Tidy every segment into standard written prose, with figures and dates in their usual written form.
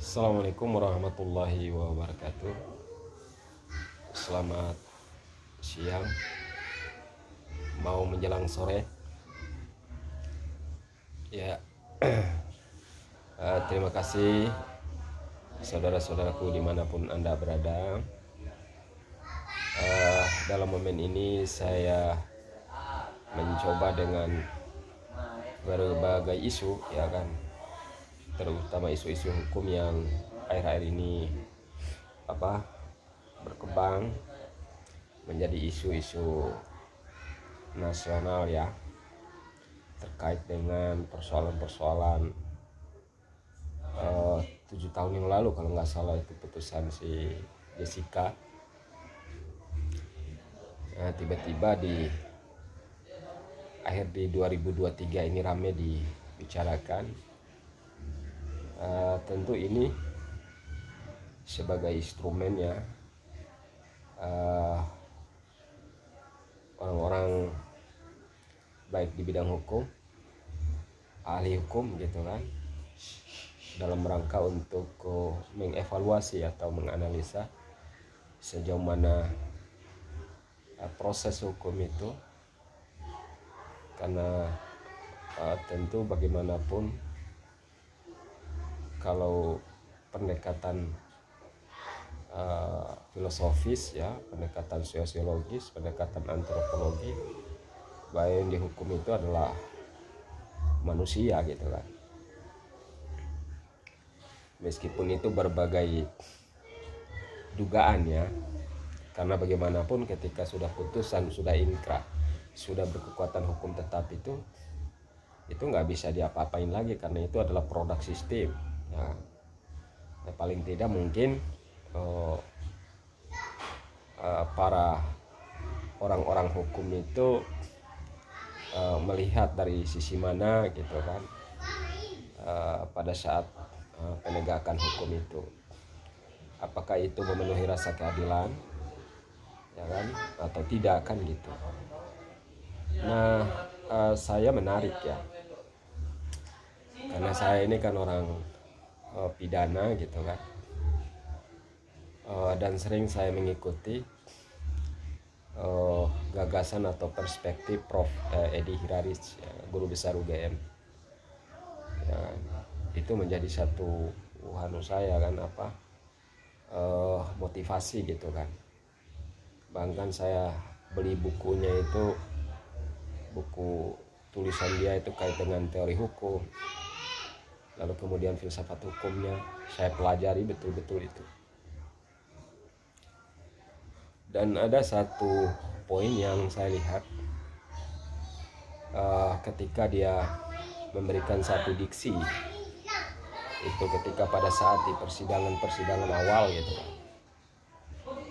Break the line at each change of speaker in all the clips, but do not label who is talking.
Assalamualaikum warahmatullahi wabarakatuh. Selamat siang, mau menjelang sore. Ya, terima kasih saudara-saudaraku dimanapun Anda berada. Dalam momen ini saya mencoba dengan berbagai isu, ya kan, terutama isu-isu hukum yang akhir-akhir ini berkembang menjadi isu-isu nasional, ya, terkait dengan persoalan-persoalan 7 tahun yang lalu kalau nggak salah itu putusan si Jessica. Nah, tiba-tiba di 2023 ini rame dibicarakan. Tentu ini sebagai instrumen, ya, orang-orang baik di bidang hukum, ahli hukum gitu kan, dalam rangka untuk mengevaluasi atau menganalisa sejauh mana proses hukum itu, karena tentu bagaimanapun kalau pendekatan filosofis, ya, pendekatan sosiologis, pendekatan antropologi, bahwa yang dihukum itu adalah manusia gitu kan. Meskipun itu berbagai dugaan, ya, karena bagaimanapun ketika sudah putusan, sudah inkrah, sudah berkekuatan hukum tetap, itu nggak bisa diapa-apain lagi karena itu adalah produk sistem, ya. Nah, paling tidak mungkin para orang-orang hukum itu melihat dari sisi mana gitu kan, pada saat penegakan hukum itu, apakah itu memenuhi rasa keadilan, ya kan, atau tidak kan gitu. Nah, saya menarik, ya, karena saya ini kan orang pidana gitu kan, dan sering saya mengikuti gagasan atau perspektif Prof. Edi Hirarich, ya, guru besar UGM, ya, itu menjadi satu saya kan motivasi gitu kan. Bahkan saya beli bukunya itu, buku tulisan dia itu kait dengan teori hukum, lalu kemudian filsafat hukumnya saya pelajari betul-betul itu. Dan ada satu poin yang saya lihat ketika dia memberikan satu diksi itu ketika pada saat di persidangan awal gitu,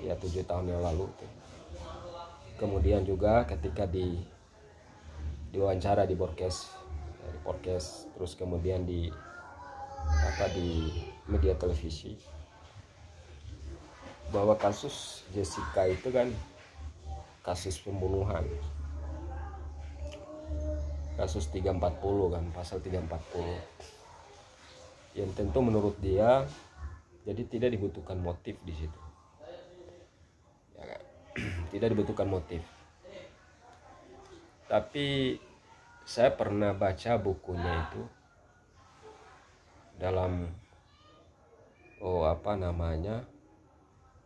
ya, 7 tahun yang lalu itu. Kemudian juga ketika diwawancara di podcast, terus kemudian di media televisi, bahwa kasus Jessica itu kan kasus pembunuhan, kasus 340 kan, pasal 340, yang tentu menurut dia jadi tidak dibutuhkan motif di situ, ya kan? Tidak dibutuhkan motif. Tapi saya pernah baca bukunya itu dalam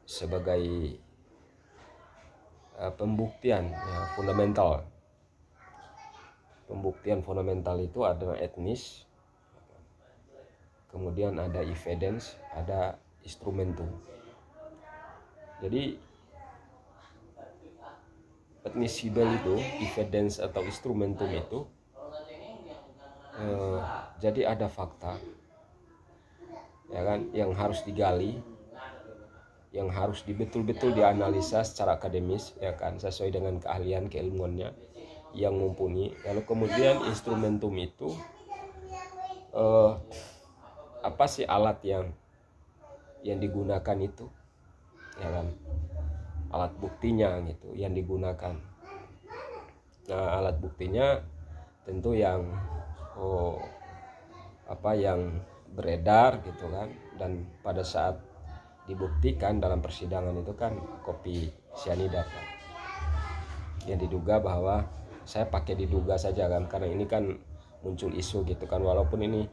sebagai pembuktian, ya, fundamental. Pembuktian fundamental itu ada etnis, kemudian ada evidence, ada instrumentum. Jadi admissible itu, evidence atau instrumentum itu jadi ada fakta, ya kan, yang harus digali, yang harus betul-betul dianalisa secara akademis, ya kan, sesuai dengan keahlian keilmuannya yang mumpuni. Lalu kemudian instrumentum itu apa sih alat yang digunakan itu, ya kan, alat buktinya gitu yang digunakan. Nah, alat buktinya tentu yang yang beredar gitu kan, dan pada saat dibuktikan dalam persidangan itu kan kopi sianida kan, yang diduga bahwa saya pakai diduga saja kan, karena ini kan muncul isu gitu kan, walaupun ini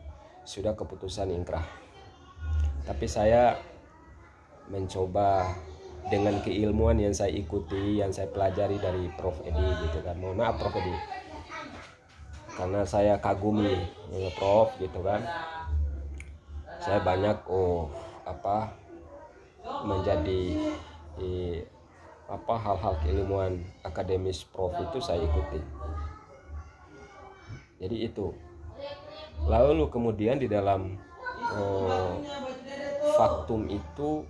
sudah keputusan inkrah, tapi saya mencoba dengan keilmuan yang saya ikuti, yang saya pelajari dari Prof Edi gitu kan. Mohon maaf Prof Edi, karena saya kagumi ya, Prof gitu kan. Saya banyak menjadi hal-hal keilmuan akademis Prof itu saya ikuti. Jadi itu. Lalu kemudian di dalam faktum itu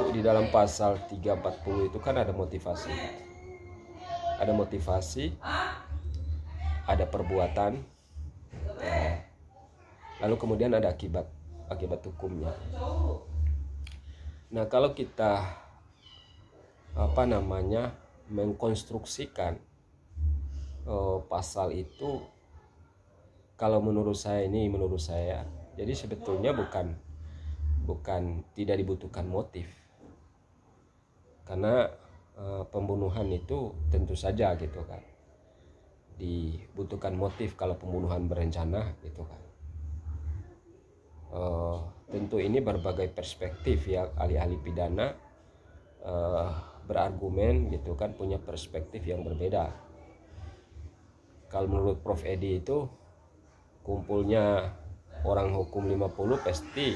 di dalam pasal 340 itu kan ada motivasi. Ada motivasi, ada perbuatan, lalu kemudian ada akibat hukumnya. Nah, kalau kita mengkonstruksikan pasal itu, kalau menurut saya, jadi sebetulnya bukan tidak dibutuhkan motif, karena pembunuhan itu tentu saja gitu kan dibutuhkan motif kalau pembunuhan berencana gitu kan. Tentu ini berbagai perspektif ya, ahli-ahli pidana berargumen gitu kan, punya perspektif yang berbeda. Kalau menurut Prof Edi itu kumpulnya orang hukum 50 pasti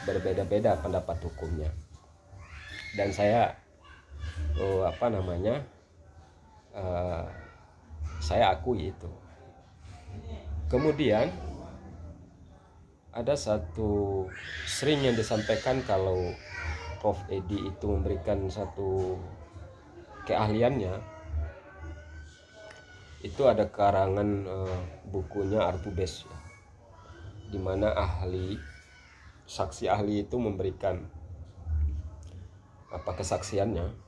berbeda-beda pendapat hukumnya, dan saya saya akui itu. Kemudian ada satu sering yang disampaikan kalau Prof Edi itu memberikan satu keahliannya, itu ada karangan bukunya Artubes ya, di mana saksi ahli itu memberikan kesaksiannya.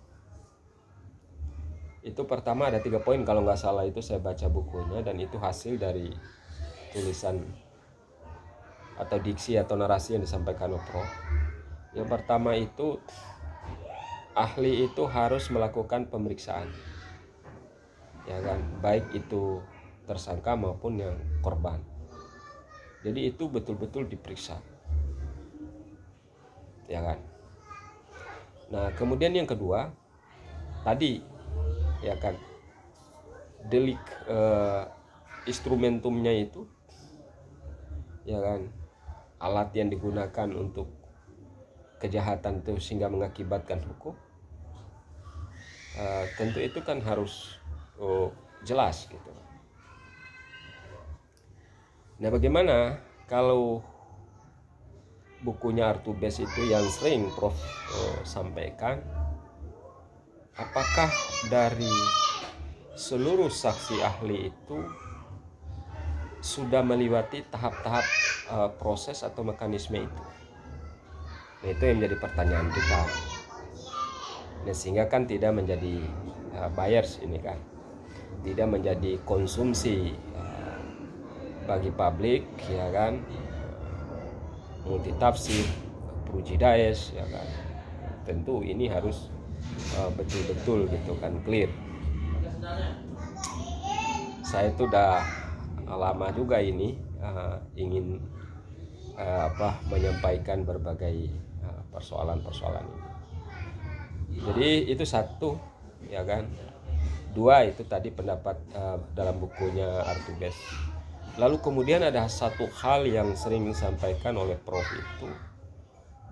Itu pertama ada 3 poin kalau nggak salah, itu saya baca bukunya, dan itu hasil dari tulisan atau diksi atau narasi yang disampaikan oleh Prof. Yang pertama itu, ahli itu harus melakukan pemeriksaan, ya kan, baik itu tersangka maupun yang korban. Jadi itu betul-betul diperiksa, ya kan. Nah, kemudian yang kedua tadi, ya kan, delik instrumentumnya itu, ya kan, alat yang digunakan untuk kejahatan itu sehingga mengakibatkan hukum, tentu itu kan harus jelas gitu. Nah, bagaimana kalau bukunya Artubes itu yang sering Prof sampaikan, apakah dari seluruh saksi ahli itu sudah melewati tahap-tahap proses atau mekanisme itu? Nah, itu yang menjadi pertanyaan kita. Nah, sehingga kan tidak menjadi buyers ini kan, tidak menjadi konsumsi bagi publik, ya kan, multitafsir, prujudis, ya kan. Tentu ini harus betul-betul gitu kan, clear. Saya itu udah lama juga ini ingin menyampaikan berbagai persoalan-persoalan ini. Jadi itu satu, ya kan. 2 itu tadi pendapat dalam bukunya Artubes. Lalu kemudian ada satu hal yang sering disampaikan oleh Prof itu,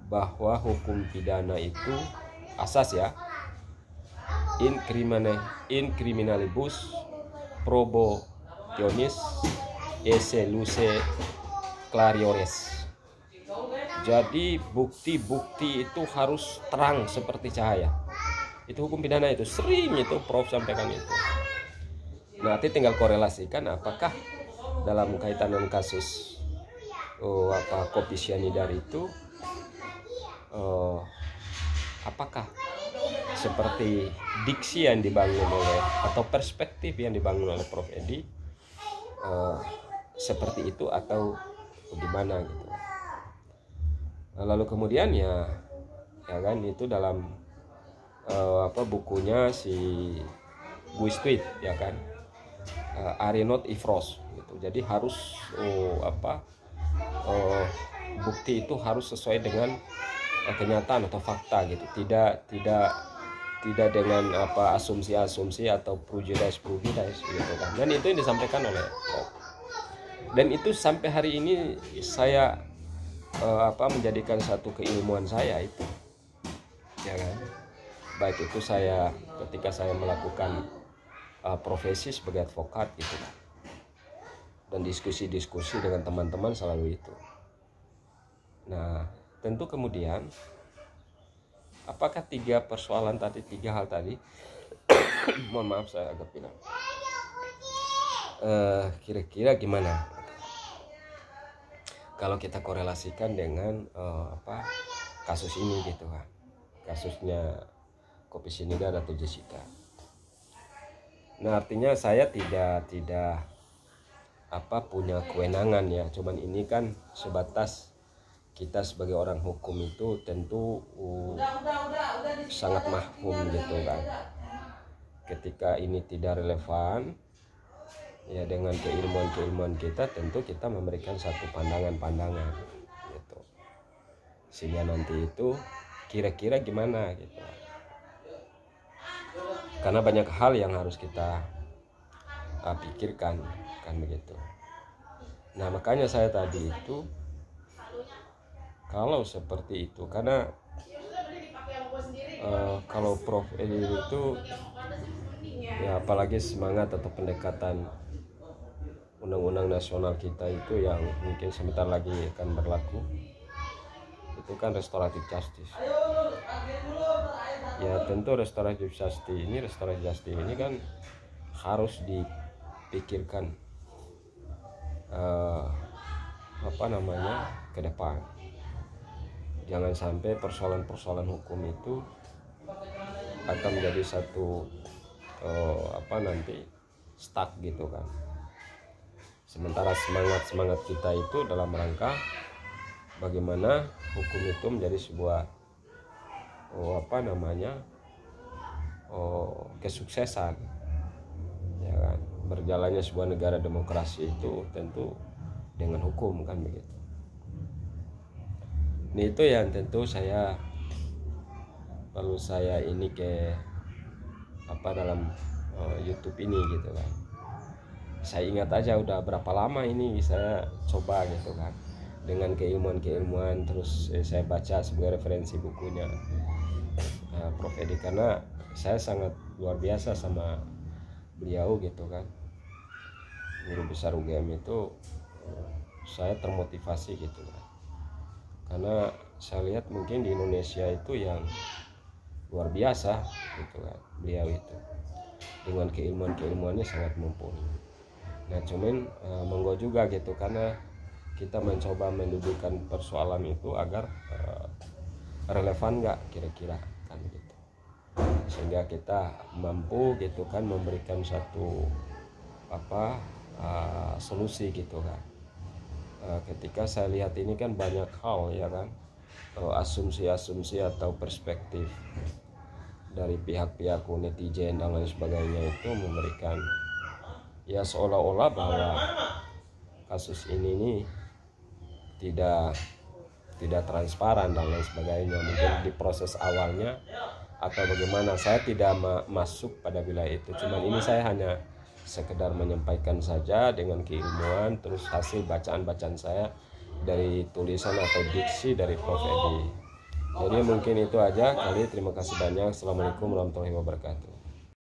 bahwa hukum pidana itu asas ya, in criminalibus probationis esse luce clariores. Jadi bukti-bukti itu harus terang seperti cahaya. Itu hukum pidana itu, sering itu Prof sampaikan itu. Nanti tinggal korelasikan apakah dalam kaitan dengan kasus kopi sianida itu, apakah seperti diksi yang dibangun oleh atau perspektif yang dibangun oleh Prof Edi seperti itu atau gimana gitu. Lalu kemudian ya kan itu dalam bukunya si Guy Tweet ya kan, are not ifros gitu. Jadi harus bukti itu harus sesuai dengan kenyataan atau fakta gitu, tidak dengan asumsi-asumsi atau prejudice gitu kan. Dan itu yang disampaikan oleh Prof. Dan itu sampai hari ini saya menjadikan satu keilmuan saya itu ya kan. Baik itu saya ketika saya melakukan profesi sebagai advokat gitu kan, dan diskusi-diskusi dengan teman-teman selalu itu. Nah tentu kemudian apakah tiga hal tadi mohon maaf saya agak bilang kira-kira gimana kalau kita korelasikan dengan kasus ini gitu kan, kasusnya Kopi Siniga atau Jessica. Nah artinya saya tidak punya kewenangan ya, cuman ini kan sebatas kita sebagai orang hukum itu tentu sangat mahfum gitu kan. Ketika ini tidak relevan ya dengan keilmuan kita, tentu kita memberikan satu pandangan gitu, sehingga nanti itu kira-kira gimana gitu, karena banyak hal yang harus kita pikirkan kan begitu. Nah makanya saya tadi itu kalau seperti itu, karena kalau Prof Edi itu ya apalagi semangat atau pendekatan undang-undang nasional kita itu yang mungkin sebentar lagi akan berlaku, itu kan restoratif justice. Ya tentu restoratif justice ini kan harus dipikirkan ke depan. Jangan sampai persoalan-persoalan hukum itu akan menjadi satu nanti stuck gitu kan. Sementara semangat kita itu dalam rangka bagaimana hukum itu menjadi sebuah kesuksesan ya kan. Berjalannya sebuah negara demokrasi itu tentu dengan hukum kan begitu. Ini itu yang tentu saya ini ke dalam YouTube ini gitu kan. Saya ingat aja udah berapa lama ini saya coba gitu kan, dengan keilmuan terus saya baca sebagai referensi bukunya Prof Edi, karena saya sangat luar biasa sama beliau gitu kan, guru besar UGM itu. Saya termotivasi gitu kan, karena saya lihat mungkin di Indonesia itu yang luar biasa gitu kan, beliau itu dengan keilmuannya sangat mumpuni. Nah cuman monggo juga gitu, karena kita mencoba mendudukkan persoalan itu agar relevan nggak kira-kira kan gitu, sehingga kita mampu gitu kan memberikan satu solusi gitu kan. Ketika saya lihat ini kan banyak hal ya kan, asumsi atau perspektif dari pihak-pihak netizen dan lain sebagainya itu memberikan ya seolah-olah bahwa kasus ini nih tidak transparan dan lain sebagainya. Mungkin di proses awalnya atau bagaimana, saya tidak masuk pada wilayah itu. Cuman ini saya hanya sekedar menyampaikan saja dengan keilmuan terus hasil bacaan saya dari tulisan atau diksi dari Prof Edi. Jadi mungkin itu aja kali. Terima kasih banyak. Assalamualaikum warahmatullahi wabarakatuh.